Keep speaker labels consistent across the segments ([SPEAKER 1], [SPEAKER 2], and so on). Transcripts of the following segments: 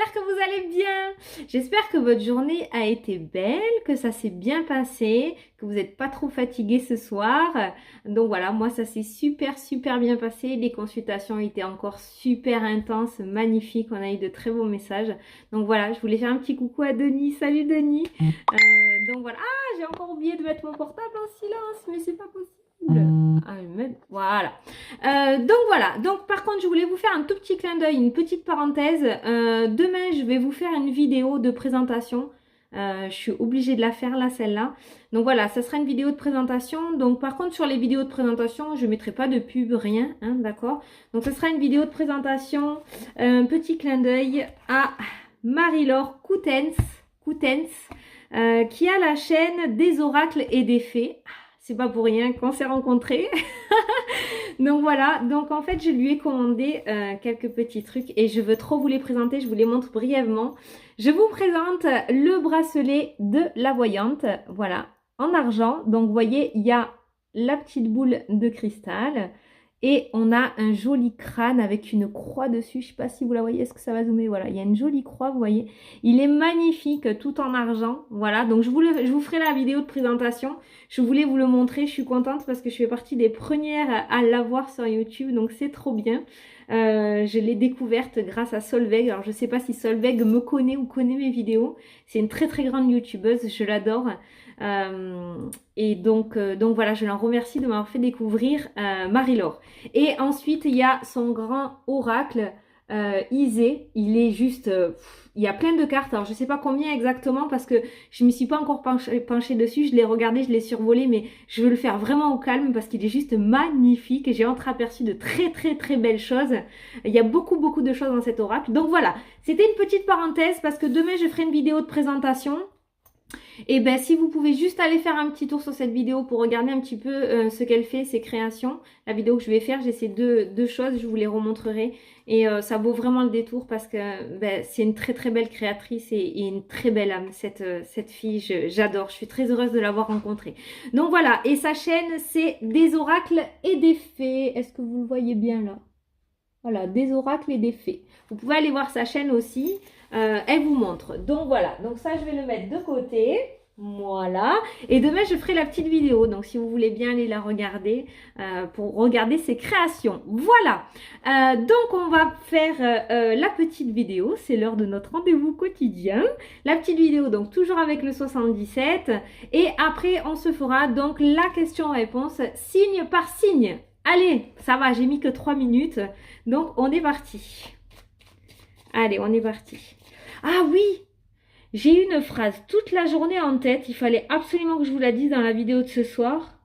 [SPEAKER 1] j'espère que vous allez bien. J'espère que votre journée a été belle, que ça s'est bien passé, que vous n'êtes pas trop fatigué ce soir. Donc voilà, moi ça s'est super bien passé. Les consultations étaient encore super intenses, magnifiques. On a eu de très beaux messages. Donc voilà, je voulais faire un petit coucou à Denis. Salut Denis. Donc voilà. Ah, j'ai encore oublié de mettre mon portable en silence, mais c'est pas possible. Ah, voilà. Donc voilà. Donc par contre, je voulais vous faire un tout petit clin d'œil, une petite parenthèse. Demain, je vais vous faire une vidéo de présentation. Je suis obligée de la faire là, celle-là. Donc voilà, ça sera une vidéo de présentation. Donc par contre, sur les vidéos de présentation, je ne mettrai pas de pub, rien, hein, d'accord? Donc ce sera une vidéo de présentation. Un petit clin d'œil à Marie-Laure Coutens, qui a la chaîne des oracles et des fées. C'est pas pour rien qu'on s'est rencontrés. Donc voilà, donc en fait je lui ai commandé quelques petits trucs et je veux trop vous les présenter, je vous les montre brièvement. Je vous présente le bracelet de la voyante, voilà, en argent. Donc vous voyez, il y a la petite boule de cristal et on a un joli crâne avec une croix dessus. Je ne sais pas si vous la voyez, est-ce que ça va zoomer? Voilà, il y a une jolie croix, vous voyez. Il est magnifique, tout en argent, voilà. Donc je vous ferai la vidéo de présentation. Je voulais vous le montrer, je suis contente parce que je fais partie des premières à l'avoir sur YouTube, donc c'est trop bien. Je l'ai découverte grâce à Solveig. Alors je ne sais pas si Solveig me connaît ou connaît mes vidéos. C'est une très grande youtubeuse, je l'adore. Et donc voilà, je l'en remercie de m'avoir fait découvrir Marie-Laure. Et ensuite, il y a son grand oracle Isée. Il est juste... il y a plein de cartes. Alors, je ne sais pas combien exactement parce que je ne m'y suis pas encore penchée dessus. Je l'ai regardé, je l'ai survolé, mais je veux le faire vraiment au calme parce qu'il est juste magnifique. Et j'ai entreaperçu de très belles choses. Il y a beaucoup de choses dans cet oracle. Donc voilà, c'était une petite parenthèse parce que demain, je ferai une vidéo de présentation. Et ben si vous pouvez juste aller faire un petit tour sur cette vidéo pour regarder un petit peu ce qu'elle fait, ses créations. La vidéo que je vais faire, j'ai ces deux choses, je vous les remontrerai. Et ça vaut vraiment le détour parce que ben, c'est une très belle créatrice et une très belle âme, cette fille. J'adore, je suis très heureuse de l'avoir rencontrée. Donc voilà, et sa chaîne, c'est des oracles et des fées. Est-ce que vous le voyez bien là? Voilà, des oracles et des fées. Vous pouvez aller voir sa chaîne aussi. Elle vous montre. Donc voilà, donc ça je vais le mettre de côté. Voilà. Et demain je ferai la petite vidéo. Donc si vous voulez bien aller la regarder pour regarder ses créations. Voilà. Donc on va faire la petite vidéo. C'est l'heure de notre rendez-vous quotidien. La petite vidéo donc toujours avec le 77. Et après on se fera donc la question-réponse signe par signe. Allez, ça va, j'ai mis que 3 minutes. Donc on est parti. Allez, on est parti. Ah oui, j'ai une phrase toute la journée en tête. Il fallait absolument que je vous la dise dans la vidéo de ce soir.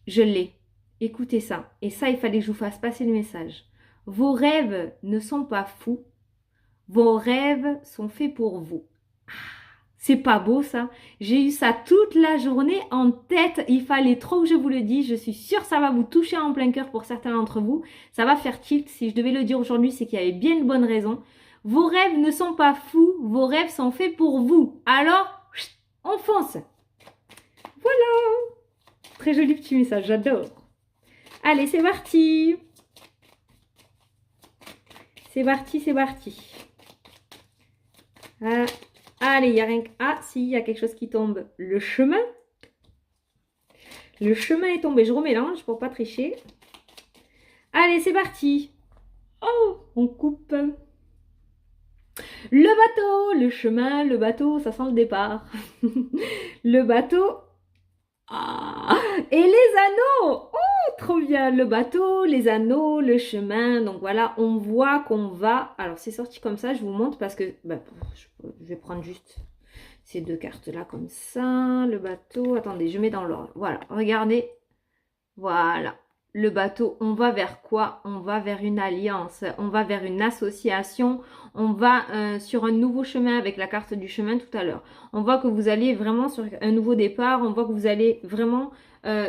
[SPEAKER 1] Je l'ai. Écoutez ça. Et ça, il fallait que je vous fasse passer le message. Vos rêves ne sont pas fous. Vos rêves sont faits pour vous. C'est pas beau ça? J'ai eu ça toute la journée en tête. Il fallait trop que je vous le dise. Je suis sûre que ça va vous toucher en plein cœur pour certains d'entre vous. Ça va faire tilt. Si je devais le dire aujourd'hui, c'est qu'il y avait bien une bonne raison. Vos rêves ne sont pas fous. Vos rêves sont faits pour vous. Alors, on fonce. Voilà. Très joli petit message. J'adore. Allez, c'est parti. C'est parti. Ah. Allez, il n'y a rien que... Ah, si, il y a quelque chose qui tombe. Le chemin. Le chemin est tombé. Je remélange pour pas tricher. Allez, c'est parti. Oh, on coupe. Le bateau, le chemin, le bateau, ça sent le départ. Le bateau. Ah, et les anneaux. Oh, trop bien. Le bateau, les anneaux, le chemin. Donc voilà, on voit qu'on va... Alors, c'est sorti comme ça, je vous montre parce que... Bah, je vais prendre juste ces deux cartes-là comme ça. Le bateau. Attendez, je mets dans l'ordre. Voilà, regardez. Voilà. Le bateau, on va vers quoi? On va vers une alliance, on va vers une association, on va sur un nouveau chemin avec la carte du chemin tout à l'heure. On voit que vous allez vraiment sur un nouveau départ, on voit que vous allez vraiment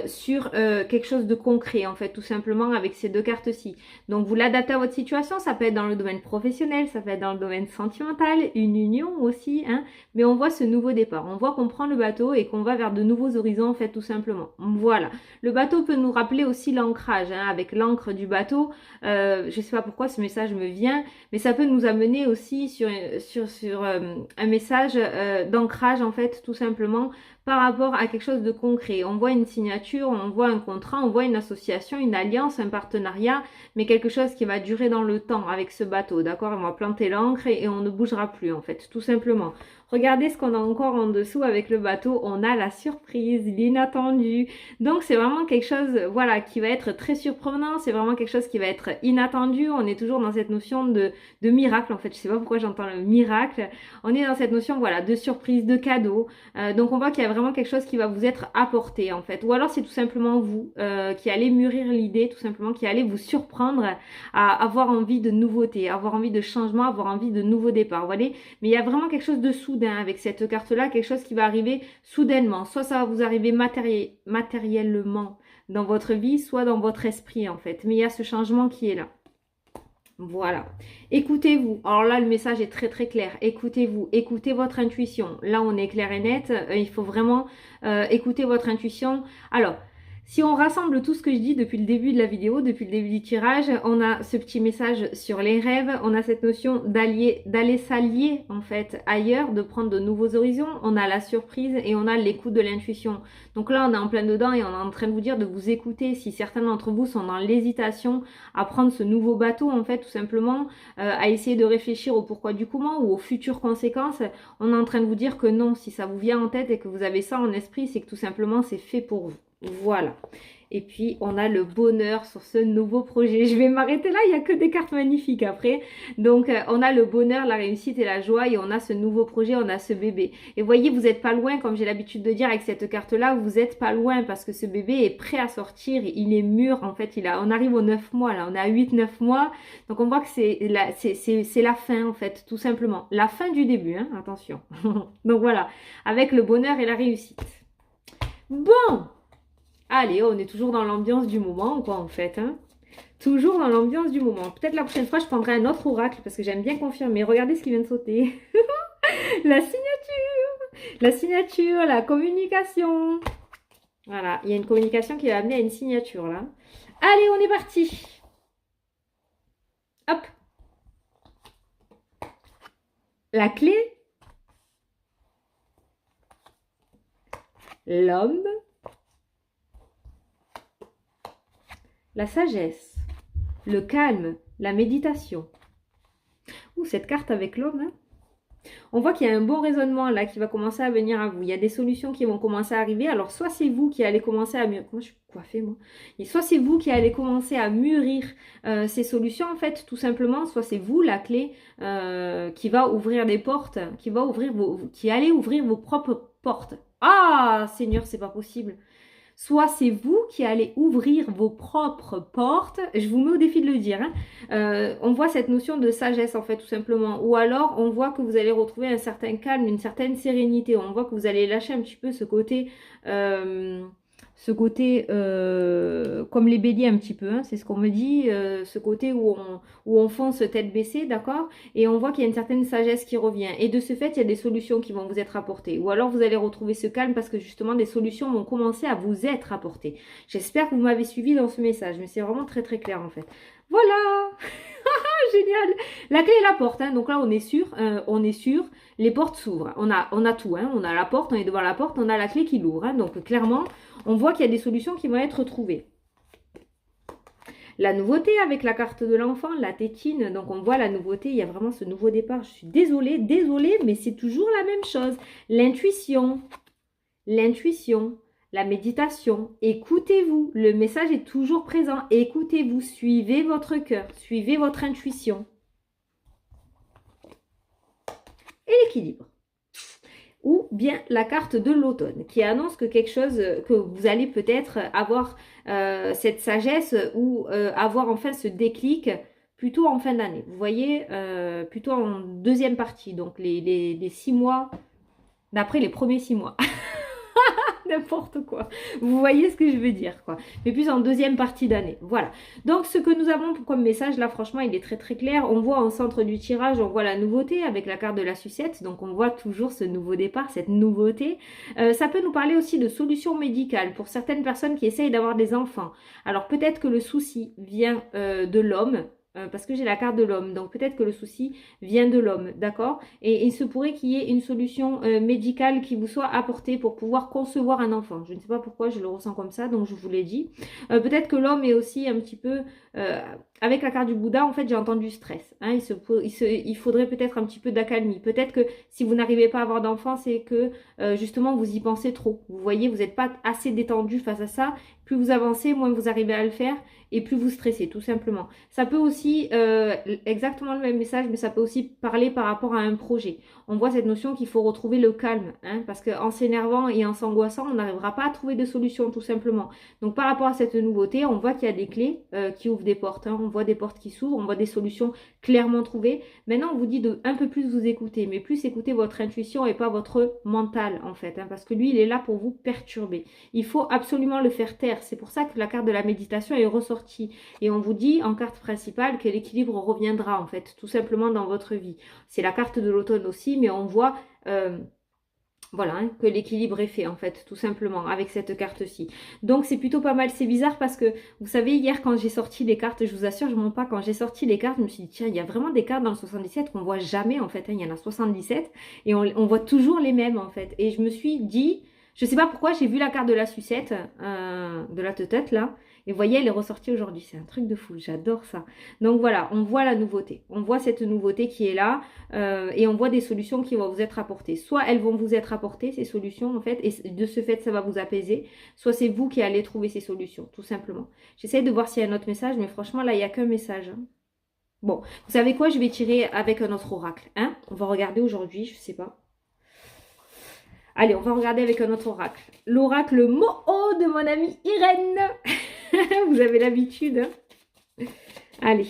[SPEAKER 1] sur quelque chose de concret en fait, tout simplement avec ces deux cartes-ci. Donc vous l'adaptez à votre situation, ça peut être dans le domaine professionnel, ça peut être dans le domaine sentimental, une union aussi, hein, mais on voit ce nouveau départ, on voit qu'on prend le bateau et qu'on va vers de nouveaux horizons en fait, tout simplement. Voilà. Le bateau peut nous rappeler aussi l'ancrage, hein, avec l'encre du bateau. Je sais pas pourquoi ce message me vient, mais ça peut nous amener aussi sur un message d'ancrage en fait, tout simplement par rapport à quelque chose de concret. On voit une signature, on voit un contrat, on voit une association, une alliance, un partenariat, mais quelque chose qui va durer dans le temps avec ce bateau, d'accord? On va planter l'ancre et on ne bougera plus en fait, tout simplement. Regardez ce qu'on a encore en dessous avec le bateau, on a la surprise, l'inattendu. Donc c'est vraiment quelque chose, voilà, qui va être très surprenant, c'est vraiment quelque chose qui va être inattendu. On est toujours dans cette notion de miracle en fait, je sais pas pourquoi j'entends le miracle. On est dans cette notion, voilà, de surprise, de cadeau. Donc on voit qu'il y a vraiment quelque chose qui va vous être apporté en fait. Ou alors c'est tout simplement vous qui allez mûrir l'idée, tout simplement, qui allez vous surprendre à avoir envie de nouveautés, avoir envie de changement, avoir envie de nouveaux départs. Vous voyez, mais il y a vraiment quelque chose de soudain avec cette carte-là, quelque chose qui va arriver soudainement. Soit ça va vous arriver matériellement dans votre vie, soit dans votre esprit en fait. Mais il y a ce changement qui est là. Voilà. Écoutez-vous. Alors là, le message est très très clair. Écoutez-vous. Écoutez votre intuition. Là, on est clair et net. Il faut vraiment écouter votre intuition. Alors, si on rassemble tout ce que je dis depuis le début de la vidéo, depuis le début du tirage, on a ce petit message sur les rêves, on a cette notion d'aller s'allier en fait ailleurs, de prendre de nouveaux horizons, on a la surprise et on a l'écoute de l'intuition. Donc là, on est en plein dedans et on est en train de vous dire de vous écouter. Si certains d'entre vous sont dans l'hésitation à prendre ce nouveau bateau en fait, tout simplement, à essayer de réfléchir au pourquoi du comment ou aux futures conséquences, on est en train de vous dire que non, si ça vous vient en tête et que vous avez ça en esprit, c'est que tout simplement c'est fait pour vous. Voilà. Et puis, on a le bonheur sur ce nouveau projet. Je vais m'arrêter là, il n'y a que des cartes magnifiques après. Donc, on a le bonheur, la réussite et la joie. Et on a ce nouveau projet, on a ce bébé. Et voyez, vous n'êtes pas loin, comme j'ai l'habitude de dire avec cette carte-là, vous n'êtes pas loin parce que ce bébé est prêt à sortir. Il est mûr, en fait. On arrive aux 9 mois, là. On est à 8-9 mois. Donc, on voit que c'est la fin, en fait, tout simplement. La fin du début, hein, attention. Donc, voilà. Avec le bonheur et la réussite. Bon! Allez, on est toujours dans l'ambiance du moment, quoi, en fait. Hein. Toujours dans l'ambiance du moment. Peut-être la prochaine fois, je prendrai un autre oracle parce que j'aime bien confirmer. Regardez ce qui vient de sauter. La signature. La signature, la communication. Voilà, il y a une communication qui va amener à une signature, là. Allez, on est parti. Hop. La clé. L'homme. La sagesse, le calme, la méditation. Ouh, cette carte avec l'homme, hein. On voit qu'il y a un bon raisonnement là qui va commencer à venir à vous. Il y a des solutions qui vont commencer à arriver. Alors, soit c'est vous qui allez commencer à mûrir. Comment je suis coiffée, moi? Et soit c'est vous qui allez commencer à mûrir ces solutions, en fait, tout simplement. Soit c'est vous, la clé, qui va ouvrir des portes, qui allez ouvrir vos propres portes. Ah, Seigneur, c'est pas possible. Soit c'est vous qui allez ouvrir vos propres portes. Je vous mets au défi de le dire. Hein. On voit cette notion de sagesse en fait tout simplement. Ou alors on voit que vous allez retrouver un certain calme, une certaine sérénité. On voit que vous allez lâcher un petit peu ce côté... comme les béliers un petit peu, hein, c'est ce qu'on me dit, ce côté où on fonce tête baissée, d'accord? Et on voit qu'il y a une certaine sagesse qui revient. Et de ce fait, il y a des solutions qui vont vous être apportées. Ou alors vous allez retrouver ce calme parce que justement des solutions vont commencer à vous être apportées. J'espère que vous m'avez suivi dans ce message, mais c'est vraiment très très clair en fait. Voilà. Génial. La clé est la porte, hein. Donc là on est sûr, les portes s'ouvrent. On a tout, hein. On a la porte, on est devant la porte, on a la clé qui l'ouvre. Hein. Donc clairement, on voit qu'il y a des solutions qui vont être trouvées. La nouveauté avec la carte de l'enfant, la tétine, donc on voit la nouveauté, il y a vraiment ce nouveau départ. Je suis désolée, mais c'est toujours la même chose. L'intuition, la méditation, écoutez-vous, le message est toujours présent, écoutez-vous, suivez votre cœur, suivez votre intuition. Et l'équilibre. Ou bien la carte de l'automne qui annonce que quelque chose, que vous allez peut-être avoir cette sagesse ou avoir enfin ce déclic plutôt en fin d'année. Vous voyez, plutôt en deuxième partie, donc les 6 mois, d'après les premiers 6 mois. N'importe quoi. Vous voyez ce que je veux dire, quoi. Mais plus en deuxième partie d'année. Voilà. Donc, ce que nous avons comme message, là, franchement, il est très, très clair. On voit en centre du tirage, on voit la nouveauté avec la carte de la sucette. Donc, on voit toujours ce nouveau départ, cette nouveauté. Ça peut nous parler aussi de solutions médicales pour certaines personnes qui essayent d'avoir des enfants. Alors, peut-être que le souci vient de l'homme. Parce que j'ai la carte de l'homme, donc peut-être que le souci vient de l'homme, d'accord? Et il se pourrait qu'il y ait une solution médicale qui vous soit apportée pour pouvoir concevoir un enfant. Je ne sais pas pourquoi je le ressens comme ça, donc je vous l'ai dit. Peut-être que l'homme est aussi un petit peu... avec la carte du Bouddha, en fait, j'ai entendu stress. Hein, il faudrait peut-être un petit peu d'accalmie. Peut-être que si vous n'arrivez pas à avoir d'enfant, c'est que justement, vous y pensez trop. Vous voyez, vous n'êtes pas assez détendu face à ça. Plus vous avancez, moins vous arrivez à le faire et plus vous stressez, tout simplement. Ça peut aussi, exactement le même message, mais ça peut aussi parler par rapport à un projet. On voit cette notion qu'il faut retrouver le calme, hein, parce qu'en s'énervant et en s'angoissant, on n'arrivera pas à trouver de solution, tout simplement. Donc, par rapport à cette nouveauté, on voit qu'il y a des clés qui ouvrent des portes. Hein. On voit des portes qui s'ouvrent, on voit des solutions clairement trouvées. Maintenant, on vous dit de un peu plus vous écouter, mais plus écouter votre intuition et pas votre mental, en fait, hein, parce que lui, il est là pour vous perturber. Il faut absolument le faire taire. C'est pour ça que la carte de la méditation est ressortie. Et on vous dit en carte principale que l'équilibre reviendra, en fait, tout simplement dans votre vie. C'est la carte de l'automne aussi, mais on voit... voilà, hein, que l'équilibre est fait en fait, tout simplement, avec cette carte-ci. Donc c'est plutôt pas mal, c'est bizarre parce que, vous savez, hier quand j'ai sorti les cartes, je vous assure, je ne mens pas, quand j'ai sorti les cartes, je me suis dit, tiens, il y a vraiment des cartes dans le 77 qu'on voit jamais en fait, hein, il y en a 77, et on voit toujours les mêmes en fait. Et je me suis dit, je sais pas pourquoi, j'ai vu la carte de la sucette, de la tête là, et vous voyez, elle est ressortie aujourd'hui, c'est un truc de fou, j'adore ça. Donc voilà, on voit la nouveauté, on voit cette nouveauté qui est là, et on voit des solutions qui vont vous être apportées. Soit elles vont vous être apportées, ces solutions, en fait, et de ce fait, ça va vous apaiser. Soit c'est vous qui allez trouver ces solutions, tout simplement. J'essaie de voir s'il y a un autre message, mais franchement, là, il n'y a qu'un message. Hein. Bon, vous savez quoi? Je vais tirer avec un autre oracle. Hein, on va regarder aujourd'hui, je sais pas. Allez, on va regarder avec un autre oracle. L'oracle Moho de mon amie Irène. Vous avez l'habitude. Hein, allez.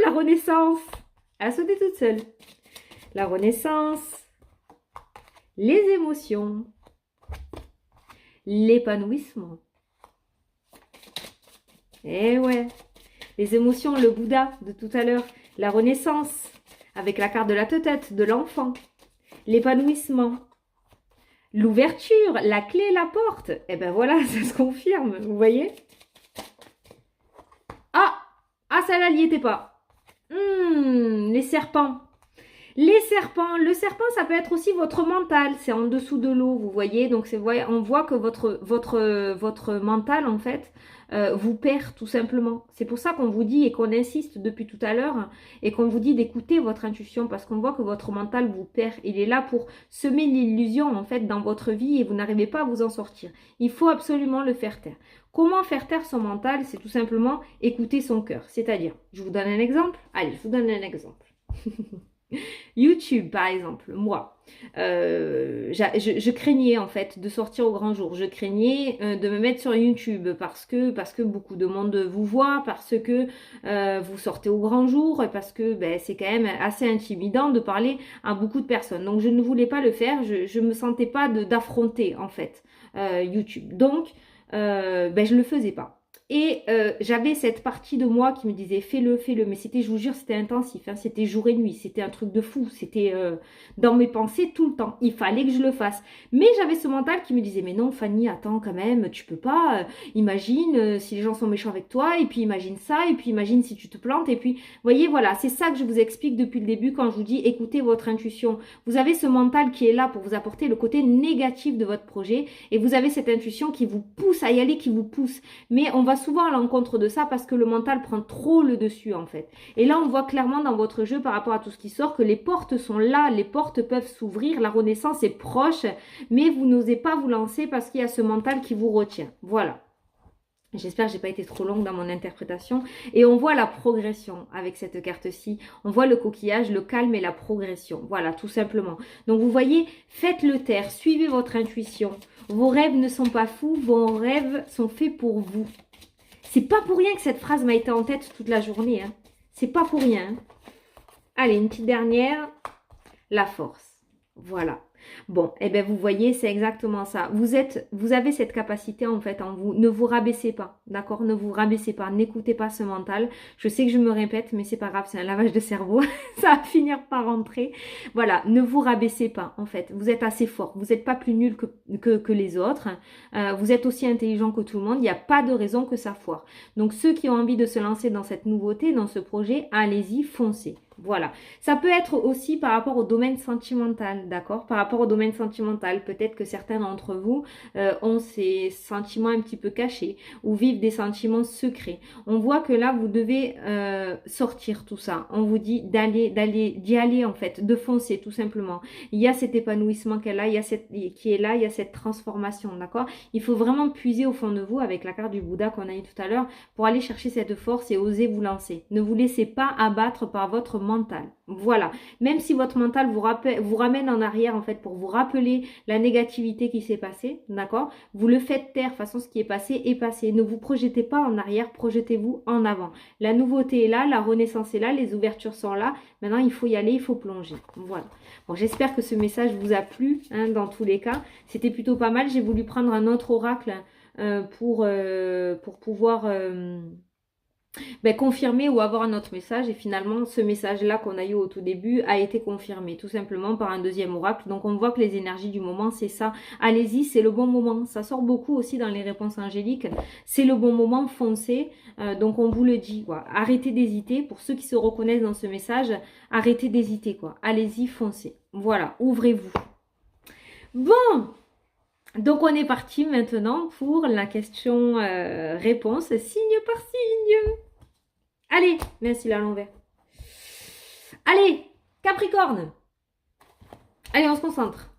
[SPEAKER 1] La renaissance. Elle a sauté toute seule. La renaissance. Les émotions. L'épanouissement. Eh ouais. Les émotions, le Bouddha de tout à l'heure. La renaissance. Avec la carte de la tête de l'enfant. L'épanouissement. L'ouverture, la clé, la porte. Eh ben voilà, ça se confirme. Vous voyez? Ah, celle-là, n'y était pas. Les serpents. Les serpents, le serpent, ça peut être aussi votre mental. C'est en dessous de l'eau, vous voyez. Donc, on voit que votre mental, en fait, vous perd tout simplement. C'est pour ça qu'on vous dit et qu'on insiste depuis tout à l'heure et qu'on vous dit d'écouter votre intuition parce qu'on voit que votre mental vous perd. Il est là pour semer l'illusion, en fait, dans votre vie et vous n'arrivez pas à vous en sortir. Il faut absolument le faire taire. Comment faire taire son mental? C'est tout simplement écouter son cœur. C'est-à-dire, je vous donne un exemple. Allez, je vous donne un exemple. YouTube par exemple, moi je craignais en fait de sortir au grand jour, je craignais de me mettre sur YouTube parce que beaucoup de monde vous voit, parce que vous sortez au grand jour et parce que c'est quand même assez intimidant de parler à beaucoup de personnes, donc je ne voulais pas le faire, je me sentais pas d'affronter en fait YouTube, donc je le faisais pas. Et j'avais cette partie de moi qui me disait fais-le, mais c'était, je vous jure, c'était intensif, hein, c'était jour et nuit, c'était un truc de fou, c'était dans mes pensées tout le temps, il fallait que je le fasse. Mais j'avais ce mental qui me disait mais non Fanny, attends quand même, tu peux pas, imagine si les gens sont méchants avec toi, et puis imagine ça, et puis imagine si tu te plantes, et puis, vous voyez, voilà, c'est ça que je vous explique depuis le début quand je vous dis écoutez votre intuition. Vous avez ce mental qui est là pour vous apporter le côté négatif de votre projet, et vous avez cette intuition qui vous pousse à y aller, qui vous pousse, mais on va souvent à l'encontre de ça parce que le mental prend trop le dessus en fait. Et là on voit clairement dans votre jeu par rapport à tout ce qui sort que les portes sont là, les portes peuvent s'ouvrir, la renaissance est proche, mais vous n'osez pas vous lancer parce qu'il y a ce mental qui vous retient. Voilà. J'espère que j'ai pas été trop longue dans mon interprétation. Et on voit la progression avec cette carte-ci. On voit le coquillage, le calme et la progression. Voilà, tout simplement. Donc vous voyez, faites-le taire, suivez votre intuition. Vos rêves ne sont pas fous, vos rêves sont faits pour vous. C'est pas pour rien que cette phrase m'a été en tête toute la journée. Hein. C'est pas pour rien. Allez, une petite dernière. La force. Voilà. Bon, eh bien vous voyez, c'est exactement ça. Vous avez cette capacité en fait en vous. Ne vous rabaissez pas, d'accord? Ne vous rabaissez pas, n'écoutez pas ce mental. Je sais que je me répète, mais c'est pas grave, c'est un lavage de cerveau. Ça va finir par rentrer. Voilà, ne vous rabaissez pas en fait. Vous êtes assez fort. Vous n'êtes pas plus nul que les autres. Vous êtes aussi intelligent que tout le monde. Il n'y a pas de raison que ça foire. Donc ceux qui ont envie de se lancer dans cette nouveauté, dans ce projet, allez-y, foncez. Voilà. Ça peut être aussi par rapport au domaine sentimental, d'accord? Par rapport au domaine sentimental, peut-être que certains d'entre vous ont ces sentiments un petit peu cachés ou vivent des sentiments secrets. On voit que là, vous devez sortir tout ça. On vous dit d'y aller en fait, de foncer tout simplement. Il y a cet épanouissement qu'elle a, qui est là, il y a cette transformation, d'accord? Il faut vraiment puiser au fond de vous avec la carte du Bouddha qu'on a eu tout à l'heure pour aller chercher cette force et oser vous lancer. Ne vous laissez pas abattre par votre mental. Voilà. Même si votre mental vous ramène en arrière en fait pour vous rappeler la négativité qui s'est passée, d'accord? Vous le faites taire, de toute façon ce qui est passé est passé. Ne vous projetez pas en arrière, projetez-vous en avant. La nouveauté est là, la renaissance est là, les ouvertures sont là. Maintenant il faut y aller, il faut plonger. Voilà. Bon, j'espère que ce message vous a plu, hein, dans tous les cas. C'était plutôt pas mal. J'ai voulu prendre un autre oracle pour pouvoir confirmer ou avoir un autre message. Et finalement, ce message-là qu'on a eu au tout début a été confirmé tout simplement par un deuxième oracle. Donc, on voit que les énergies du moment, c'est ça. Allez-y, c'est le bon moment. Ça sort beaucoup aussi dans les réponses angéliques. C'est le bon moment, foncez. Donc, on vous le dit, quoi. Arrêtez d'hésiter. Pour ceux qui se reconnaissent dans ce message, arrêtez d'hésiter, quoi. Allez-y, foncez. Voilà, ouvrez-vous. Bon, donc on est parti maintenant pour la question réponse signe par signe. Allez, merci à l'envers. Allez, Capricorne. Allez, on se concentre.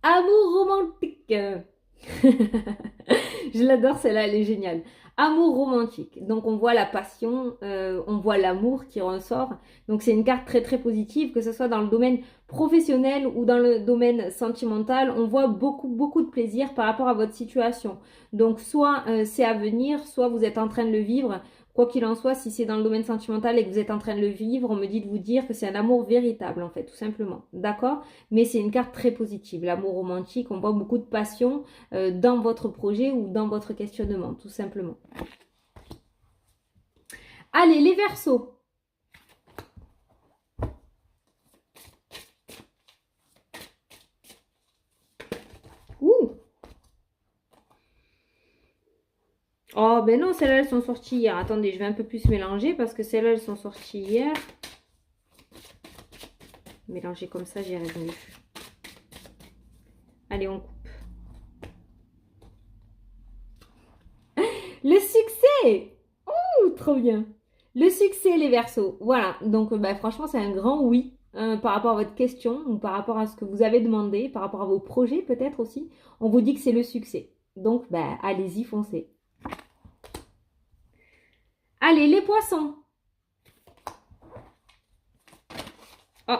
[SPEAKER 1] Amour romantique. Je l'adore, celle-là, elle est géniale. Amour romantique. Donc, on voit la passion, on voit l'amour qui ressort. Donc, c'est une carte très, très positive, que ce soit dans le domaine professionnel ou dans le domaine sentimental. On voit beaucoup, beaucoup de plaisir par rapport à votre situation. Donc, soit c'est à venir, soit vous êtes en train de le vivre. Quoi qu'il en soit, si c'est dans le domaine sentimental et que vous êtes en train de le vivre, on me dit de vous dire que c'est un amour véritable, en fait, tout simplement. D'accord? Mais c'est une carte très positive. L'amour romantique, on voit beaucoup de passion dans votre projet ou dans votre questionnement, tout simplement. Allez, les Verseaux. Ouh! Oh, ben non, celles-là, elles sont sorties hier. Attendez, je vais un peu plus mélanger parce que celles-là, elles sont sorties hier. Mélanger comme ça, j'y arrive mieux. Allez, on coupe. Le succès! Ouh, trop bien! Le succès, les Verseaux. Voilà, donc franchement, c'est un grand oui par rapport à votre question ou par rapport à ce que vous avez demandé, par rapport à vos projets peut-être aussi. On vous dit que c'est le succès. Donc, allez-y, foncez. Allez, les Poissons. Oh.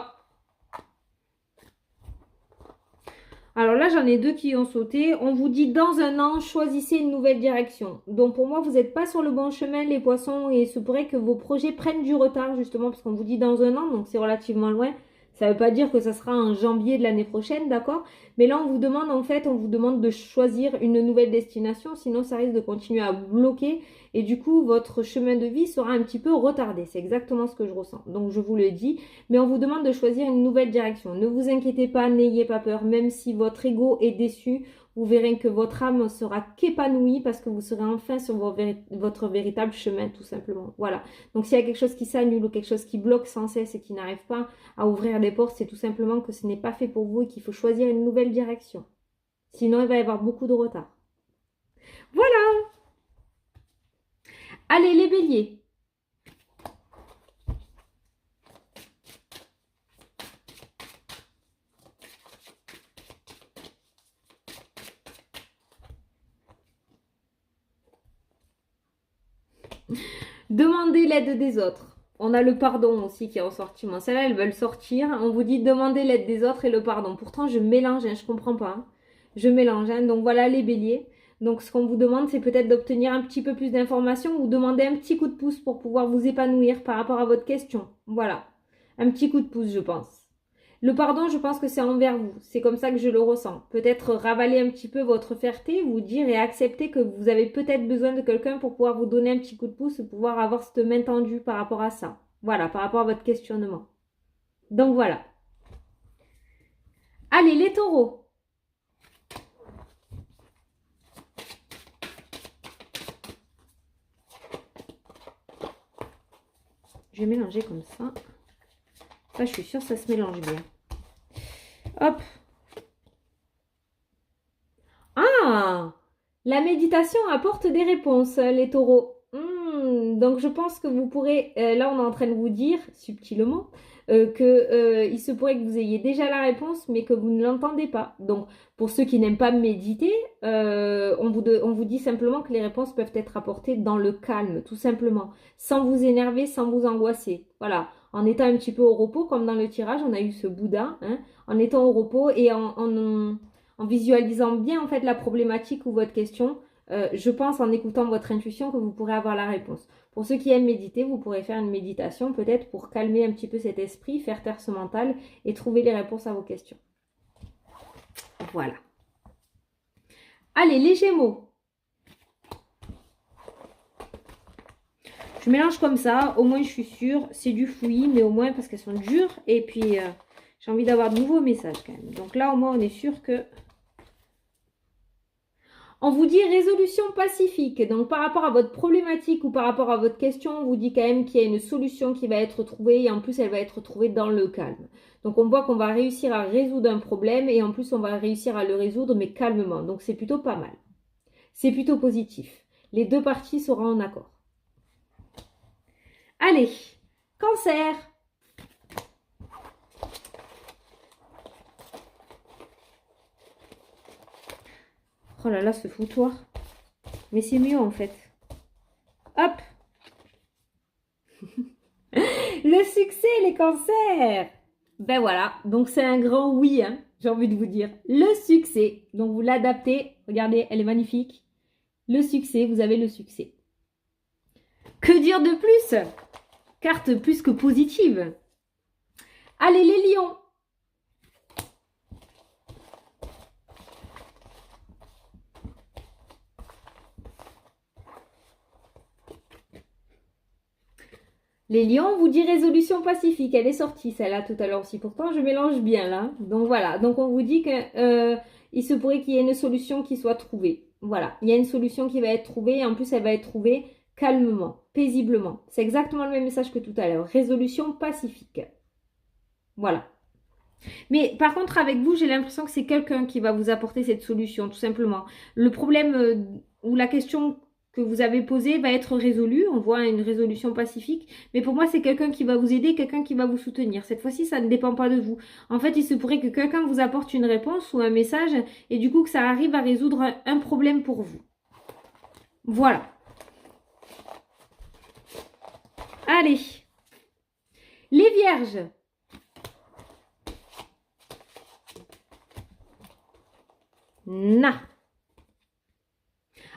[SPEAKER 1] Alors là, j'en ai deux qui ont sauté. On vous dit dans un an, choisissez une nouvelle direction. Donc pour moi, vous n'êtes pas sur le bon chemin, les Poissons, et il se pourrait que vos projets prennent du retard, justement, parce qu'on vous dit dans un an, donc c'est relativement loin. Ça ne veut pas dire que ça sera en janvier de l'année prochaine, d'accord? Mais là, on vous demande, en fait, on vous demande de choisir une nouvelle destination, sinon ça risque de continuer à bloquer. Et du coup, votre chemin de vie sera un petit peu retardé. C'est exactement ce que je ressens. Donc, je vous le dis. Mais on vous demande de choisir une nouvelle direction. Ne vous inquiétez pas, n'ayez pas peur. Même si votre ego est déçu, vous verrez que votre âme sera qu'épanouie parce que vous serez enfin sur votre véritable chemin, tout simplement. Voilà. Donc, s'il y a quelque chose qui s'annule ou quelque chose qui bloque sans cesse et qui n'arrive pas à ouvrir des portes, c'est tout simplement que ce n'est pas fait pour vous et qu'il faut choisir une nouvelle direction. Sinon, il va y avoir beaucoup de retard. Voilà! Allez, les Béliers. Demandez l'aide des autres. On a le pardon aussi qui est ressorti. Moi, celles-là, elles veulent sortir. On vous dit demander l'aide des autres et le pardon. Pourtant, je mélange, hein, je comprends pas. Hein. Je mélange. Hein. Donc voilà les Béliers. Donc, ce qu'on vous demande, c'est peut-être d'obtenir un petit peu plus d'informations ou demander un petit coup de pouce pour pouvoir vous épanouir par rapport à votre question. Voilà. Un petit coup de pouce, je pense. Le pardon, je pense que c'est envers vous. C'est comme ça que je le ressens. Peut-être ravaler un petit peu votre fierté, vous dire et accepter que vous avez peut-être besoin de quelqu'un pour pouvoir vous donner un petit coup de pouce, pouvoir avoir cette main tendue par rapport à ça. Voilà, par rapport à votre questionnement. Donc voilà. Allez, les taureaux. Je vais mélanger comme ça. Ça, je suis sûre, ça se mélange bien. Hop. Ah! La méditation apporte des réponses, les taureaux. Donc, je pense que vous pourrez... là, on est en train de vous dire, subtilement, il se pourrait que vous ayez déjà la réponse, mais que vous ne l'entendez pas. Donc, pour ceux qui n'aiment pas méditer, on vous dit simplement que les réponses peuvent être apportées dans le calme, tout simplement. Sans vous énerver, sans vous angoisser. Voilà. En étant un petit peu au repos, comme dans le tirage, on a eu ce Bouddha, hein, en étant au repos et en visualisant bien en fait la problématique ou votre question, je pense en écoutant votre intuition que vous pourrez avoir la réponse. Pour ceux qui aiment méditer, vous pourrez faire une méditation peut-être pour calmer un petit peu cet esprit, faire taire ce mental et trouver les réponses à vos questions. Voilà. Allez, les Gémeaux. Je mélange comme ça, au moins je suis sûre, c'est du fouillis, mais au moins parce qu'elles sont dures. Et puis, j'ai envie d'avoir de nouveaux messages quand même. Donc là, au moins, on est sûr que... On vous dit résolution pacifique. Donc, par rapport à votre problématique ou par rapport à votre question, on vous dit quand même qu'il y a une solution qui va être trouvée et en plus, elle va être trouvée dans le calme. Donc, on voit qu'on va réussir à résoudre un problème et en plus, on va réussir à le résoudre, mais calmement. Donc, c'est plutôt pas mal. C'est plutôt positif. Les deux parties seront en accord. Allez, Cancer. Oh là là, ce foutoir. Mais c'est mieux en fait. Hop. Le succès, les cancers. Ben voilà, donc c'est un grand oui, hein, j'ai envie de vous dire. Le succès, donc vous l'adaptez. Regardez, elle est magnifique. Le succès, vous avez le succès. Que dire de plus? Carte plus que positive. Allez, les lions. Les lions, on vous dit résolution pacifique. Elle est sortie, celle-là, tout à l'heure aussi. Pourtant, je mélange bien, là. Donc, voilà. Donc, on vous dit que il se pourrait qu'il y ait une solution qui soit trouvée. Voilà. Il y a une solution qui va être trouvée. Et en plus, elle va être trouvée calmement, paisiblement. C'est exactement le même message que tout à l'heure. Résolution pacifique. Voilà. Mais par contre, avec vous, j'ai l'impression que c'est quelqu'un qui va vous apporter cette solution, tout simplement. Le problème ou la question que vous avez posée va être résolue. On voit une résolution pacifique. Mais pour moi, c'est quelqu'un qui va vous aider, quelqu'un qui va vous soutenir. Cette fois-ci, ça ne dépend pas de vous. En fait, il se pourrait que quelqu'un vous apporte une réponse ou un message et du coup que ça arrive à résoudre un problème pour vous. Voilà. Allez. Les vierges. Na.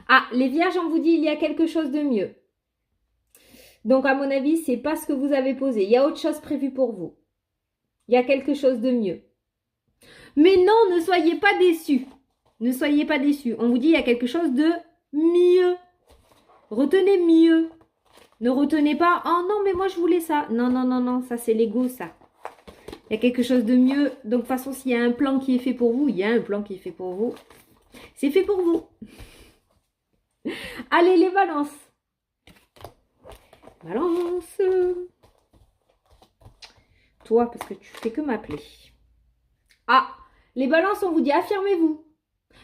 [SPEAKER 1] Ah, les vierges, on vous dit, il y a quelque chose de mieux. Donc, à mon avis, c'est pas ce que vous avez posé. Il y a autre chose prévue pour vous. Il y a quelque chose de mieux. Mais non, ne soyez pas déçus. Ne soyez pas déçus. On vous dit, il y a quelque chose de mieux. Retenez mieux. Ne retenez pas, oh non, mais moi, je voulais ça. Non, non, non, non, ça, c'est l'ego, ça. Il y a quelque chose de mieux. Donc, de toute façon, s'il y a un plan qui est fait pour vous, il y a un plan qui est fait pour vous. C'est fait pour vous. Allez, les balances. Balance. Toi, parce que tu fais que m'appeler. Ah, les balances, on vous dit affirmez-vous.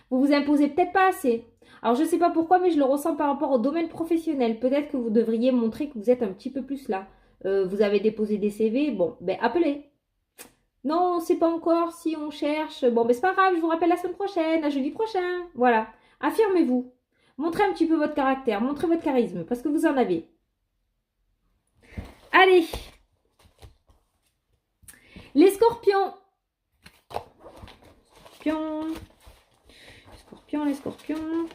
[SPEAKER 1] Vous vous imposez peut-être pas assez. Alors, je ne sais pas pourquoi, mais je le ressens par rapport au domaine professionnel. Peut-être que vous devriez montrer que vous êtes un petit peu plus là. Vous avez déposé des CV. Bon, ben appelez. Non, on ne sait pas encore si on cherche. Bon, ben c'est pas grave, je vous rappelle la semaine prochaine, à jeudi prochain. Voilà. Affirmez-vous. Montrez un petit peu votre caractère, montrez votre charisme, parce que vous en avez. Allez. Les scorpions. Scorpions. Les scorpions.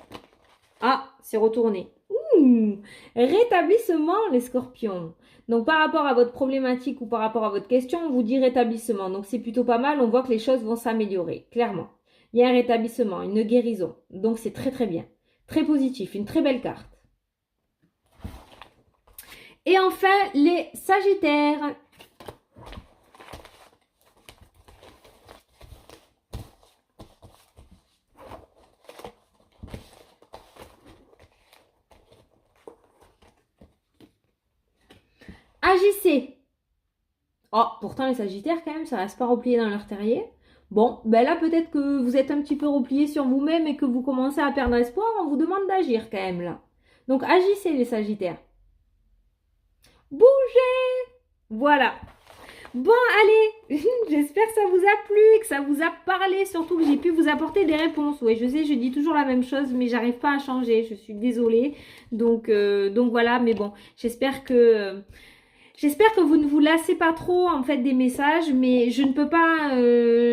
[SPEAKER 1] Ah, c'est retourné. Ouh, rétablissement, les scorpions. Donc, par rapport à votre problématique ou par rapport à votre question, on vous dit rétablissement. Donc, c'est plutôt pas mal. On voit que les choses vont s'améliorer, clairement. Il y a un rétablissement, une guérison. Donc, c'est très, très bien. Très positif, une très belle carte. Et enfin, les Sagittaires. Agissez. Oh, pourtant les Sagittaires quand même, ça reste pas replié dans leur terrier. Bon, ben là peut-être que vous êtes un petit peu replié sur vous-même et que vous commencez à perdre espoir, on vous demande d'agir quand même là. Donc agissez les Sagittaires. Bougez. Voilà. Bon, allez, j'espère que ça vous a plu, que ça vous a parlé, surtout que j'ai pu vous apporter des réponses. Oui, je sais, je dis toujours la même chose, mais j'arrive pas à changer, je suis désolée. Donc voilà, mais bon, j'espère que vous ne vous lassez pas trop en fait des messages, mais je ne peux pas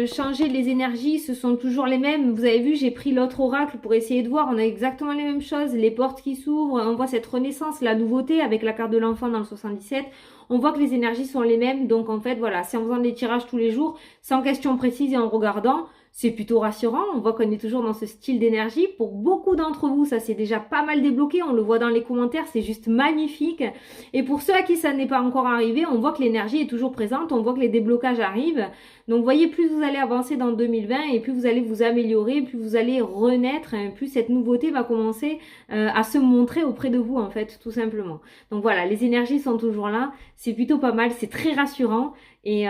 [SPEAKER 1] changer les énergies, ce sont toujours les mêmes. Vous avez vu, j'ai pris l'autre oracle pour essayer de voir, on a exactement les mêmes choses, les portes qui s'ouvrent, on voit cette renaissance, la nouveauté avec la carte de l'enfant dans le 77. On voit que les énergies sont les mêmes, donc en fait voilà, c'est en faisant des tirages tous les jours, sans question précise et en regardant, c'est plutôt rassurant. On voit qu'on est toujours dans ce style d'énergie. Pour beaucoup d'entre vous, ça s'est déjà pas mal débloqué. On le voit dans les commentaires, c'est juste magnifique. Et pour ceux à qui ça n'est pas encore arrivé, on voit que l'énergie est toujours présente. On voit que les déblocages arrivent. Donc, voyez, plus vous allez avancer dans 2020 et plus vous allez vous améliorer, plus vous allez renaître, plus cette nouveauté va commencer à se montrer auprès de vous, en fait, tout simplement. Donc voilà, les énergies sont toujours là. C'est plutôt pas mal. C'est très rassurant. Et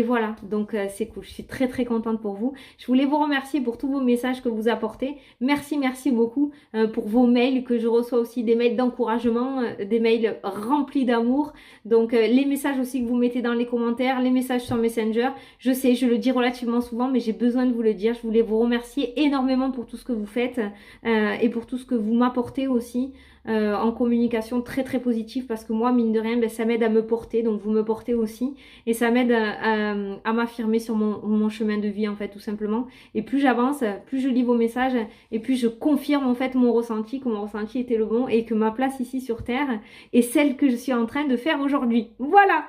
[SPEAKER 1] voilà, donc c'est cool, je suis très très contente pour vous. Je voulais vous remercier pour tous vos messages que vous apportez. Merci beaucoup pour vos mails que je reçois aussi, des mails d'encouragement, des mails remplis d'amour. Donc les messages aussi que vous mettez dans les commentaires, les messages sur Messenger. Je sais, je le dis relativement souvent, mais j'ai besoin de vous le dire. Je voulais vous remercier énormément pour tout ce que vous faites et pour tout ce que vous m'apportez aussi. En communication très très positive parce que moi mine de rien ça m'aide à me porter, donc vous me portez aussi et ça m'aide à m'affirmer sur mon chemin de vie en fait tout simplement. Et plus j'avance, plus je lis vos messages et plus je confirme en fait mon ressenti, que mon ressenti était le bon et que ma place ici sur terre est celle que je suis en train de faire aujourd'hui. Voilà.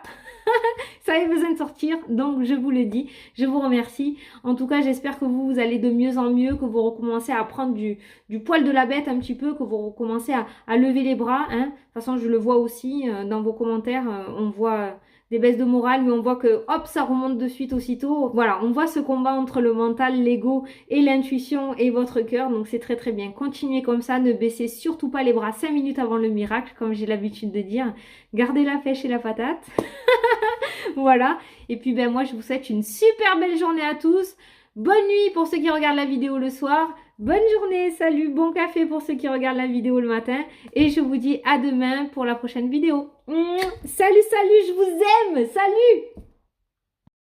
[SPEAKER 1] Ça avait besoin de sortir, donc je vous le dis, je vous remercie. En tout cas, j'espère que vous allez de mieux en mieux, que vous recommencez à prendre du poil de la bête un petit peu, que vous recommencez à lever les bras. Hein. De toute façon, je le vois aussi dans vos commentaires, on voit des baisses de morale, mais on voit que hop, ça remonte de suite aussitôt. Voilà, on voit ce combat entre le mental, l'ego et l'intuition et votre cœur, donc c'est très très bien. Continuez comme ça, ne baissez surtout pas les bras 5 minutes avant le miracle, comme j'ai l'habitude de dire. Gardez la pêche et la patate. Voilà, et puis ben moi je vous souhaite une super belle journée à tous. Bonne nuit pour ceux qui regardent la vidéo le soir. Bonne journée, salut, bon café pour ceux qui regardent la vidéo le matin. Et je vous dis à demain pour la prochaine vidéo. Salut, je vous aime, salut!